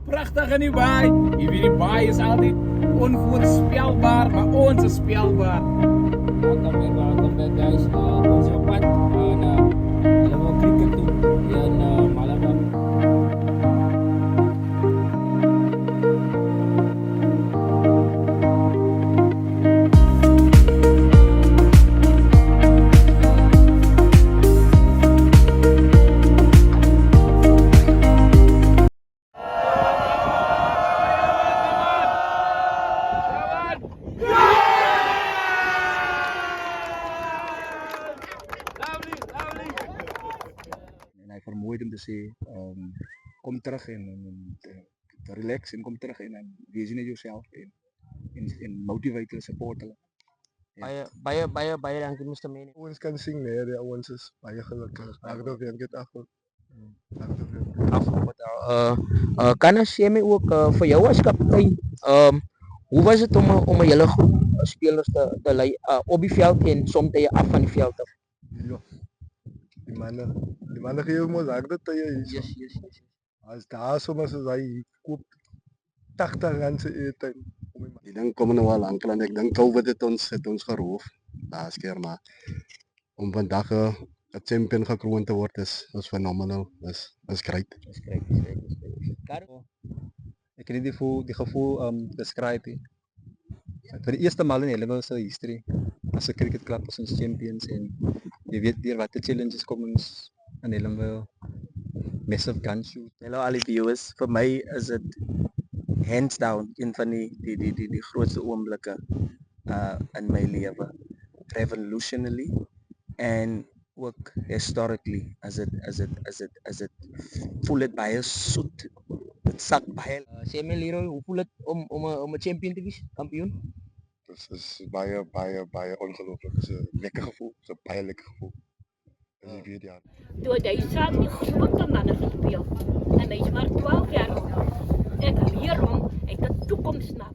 prachtig in die baai. Jy weet die baai is altyd onvoorspelbaar, maar ons is spelbaar. Welkom back guys. Ons is op pad na helemaal cricket toe in Malaga. En hij vermoeid om te zeggen, kom terug en relax en kom terug en wees in jezelf en motivate en support hulle. Baie dankie Mr. Manny. Ons kan sing nee, die ons is baie gelukkig. Agter weer get agter. Kan sê my ook vir jou as kaptein, hoe was het om 'n hele groep spelers te lei op die veld en soms af van die veld af? Ja. Die mannen gee ons agter te jy. Yes. As daar soms is hy koop 80 rand se eten. Die ding kom nou al lank en ek dink COVID het ons geroof laas keer, maar om vandag 'n champion gekroon te word is phenomenal. Is great. Ek kan nie die gevoel beskryf nie. Vir die eerste maal in Hellevel se history as 'n cricketklub as ons champions en jy weet deur watter challenges kom ons in Hellevel. Massive gun shoot. Hello al die viewers, vir my is dit hands down een van die grootste oomblikke in my lewe. Revolutionally and ook historically as it voel dit baie soet. Dit sak baie. Sê my Leroy, hoe voel dit om 'n champion te wees, kampioen? Dit is baie ongelooflik. Dit is 'n lekker gevoel, dit is 'n baie lekker gevoel. En jy weet ja. Toe hy saam die grote manne gespeel en hy's maar 12 jaar oud. Ek leer hom, hy het 'n toekoms na.